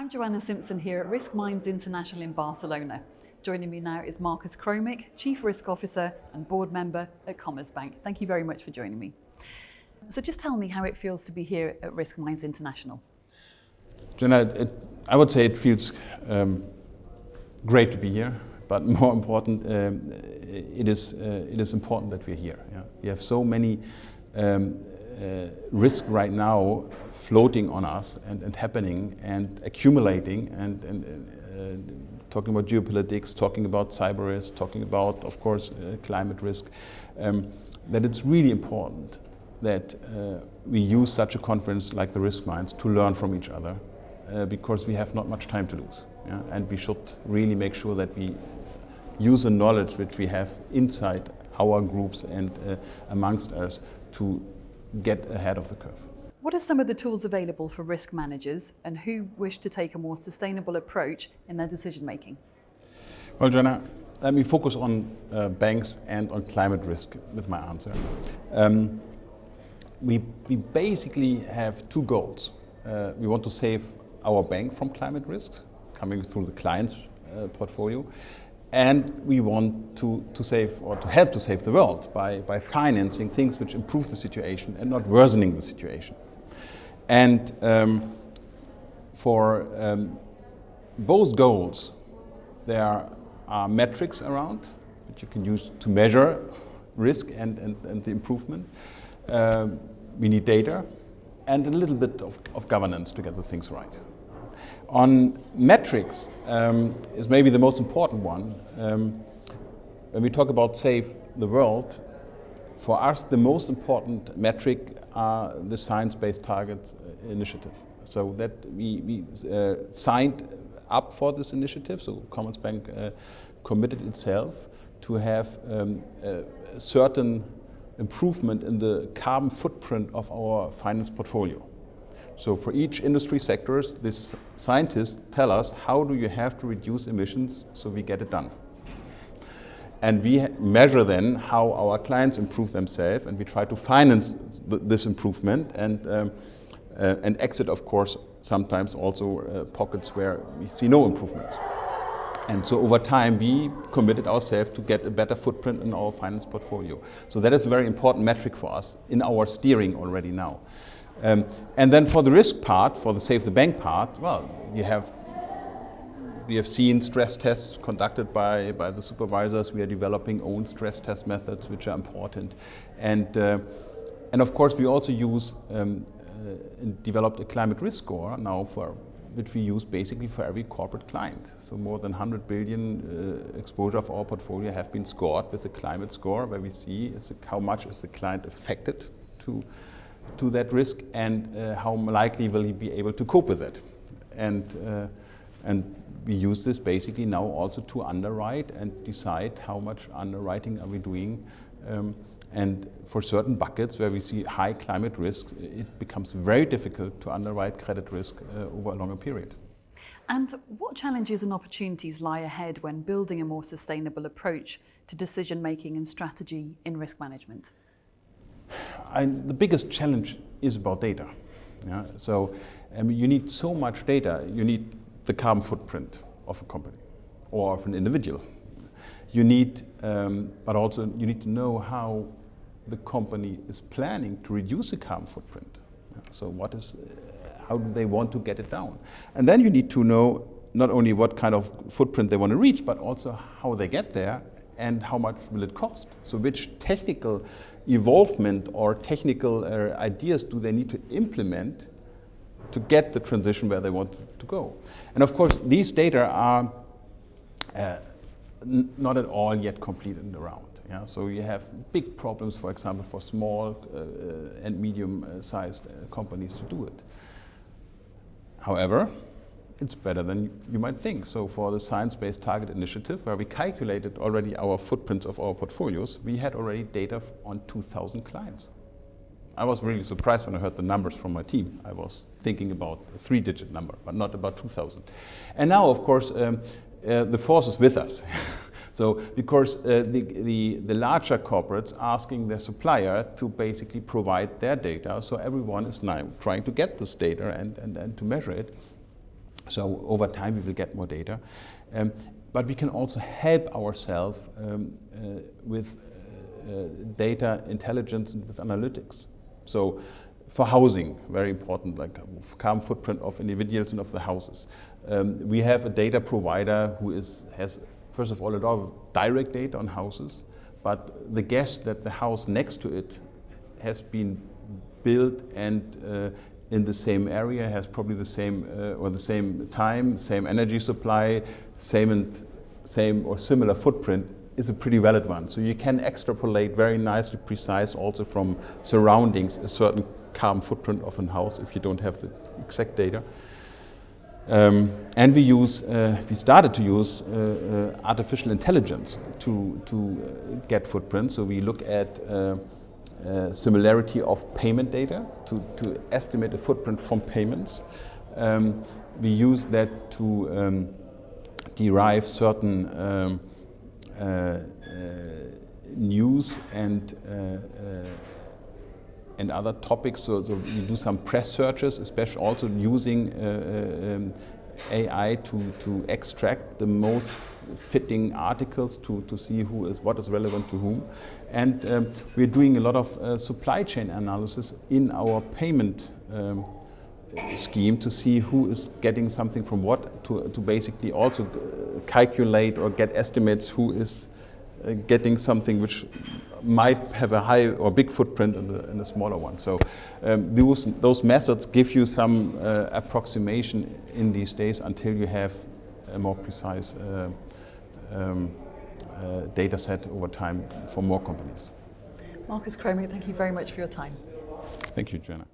I'm Joanna Simpson here at Risk Minds International in Barcelona. Joining me now is Marcus Chromik, Chief Risk Officer and Board Member at Commerzbank. Thank you very much for joining me. So just tell me how it feels to be here at Risk Minds International. Joanna, I would say it feels great to be here, but more important, it is important that we're here. Yeah? We have so many risks right now floating on us and happening and accumulating and talking about geopolitics, talking about cyber risk, talking about, of course, climate risk, that it's really important that we use such a conference like the Risk Minds to learn from each other, because we have not much time to lose. Yeah? And we should really make sure that we use the knowledge which we have inside our groups and amongst us to get ahead of the curve. What are some of the tools available for risk managers and who wish to take a more sustainable approach in their decision making? Well, Joanna, let me focus on banks and on climate risk with my answer. We basically have two goals. We want to save our bank from climate risks coming through the client's portfolio, and we want to save or to help to save the world by financing things which improve the situation and not worsening the situation. And for both goals, there are metrics around that you can use to measure risk and the improvement. We need data and a little bit of governance to get the things right. On metrics is maybe the most important one. When we talk about save the world, for us the most important metric are the Science-Based Targets initiative. So that we signed up for this initiative, so Commerzbank committed itself to have a certain improvement in the carbon footprint of our finance portfolio. So for each industry sectors, these scientists tell us how do you have to reduce emissions so we get it done. And we measure then how our clients improve themselves, and we try to finance this improvement and exit, of course, sometimes also pockets where we see no improvements. And so over time, we committed ourselves to get a better footprint in our finance portfolio. So that is a very important metric for us in our steering already now. And then for the risk part, for the Save the Bank part, well, we have seen stress tests conducted by the supervisors. We are developing own stress test methods, which are important. And of course, we also use and developed a climate risk score now which we use basically for every corporate client. So more than 100 billion exposure of our portfolio have been scored with a climate score, where we see how much is the client affected to that risk and how likely will he be able to cope with it. And we use this basically now also to underwrite and decide how much underwriting are we doing. And for certain buckets where we see high climate risks, it becomes very difficult to underwrite credit risk over a longer period. And what challenges and opportunities lie ahead when building a more sustainable approach to decision making and strategy in risk management? The biggest challenge is about data. Yeah? So you need so much data. You need the carbon footprint of a company or of an individual. You need, but also you need to know how the company is planning to reduce the carbon footprint. So how do they want to get it down? And then you need to know not only what kind of footprint they want to reach, but also how they get there and how much will it cost. So which technical evolvement or technical ideas do they need to implement to get the transition where they want to go? And of course, these data are not at all yet complete and around. Yeah? So you have big problems, for example, for small and medium-sized companies to do it. However, it's better than you might think. So for the Science-Based Target Initiative, where we calculated already our footprints of our portfolios, we had already data on 2,000 clients. I was really surprised when I heard the numbers from my team. I was thinking about a 3-digit number, but not about 2,000. And now, of course, the force is with us. So, because the larger corporates asking their supplier to basically provide their data, so everyone is now trying to get this data and to measure it. So over time we will get more data. But we can also help ourselves with data intelligence and with analytics. So for housing, very important, like carbon footprint of individuals and of the houses. We have a data provider who has, first of all, a lot of direct data on houses, but the guess that the house next to it has been built and in the same area, has probably the same or the same time, same energy supply, same or similar footprint, is a pretty valid one. So you can extrapolate very nicely precise also from surroundings a certain carbon footprint of a house if you don't have the exact data. And we started to use artificial intelligence to get footprints. So we look at similarity of payment data to estimate a footprint from payments. We use that to derive certain news and other topics. So we do some press searches, especially also using AI to extract the most fitting articles to see what is relevant to whom. And we're doing a lot of supply chain analysis in our payment scheme to see who is getting something from what, to basically also calculate or get estimates who is getting something which might have a high or big footprint and a smaller one. So those methods give you some approximation in these days until you have a more precise data set over time for more companies. Markus Chromik, thank you very much for your time. Thank you, Joanna.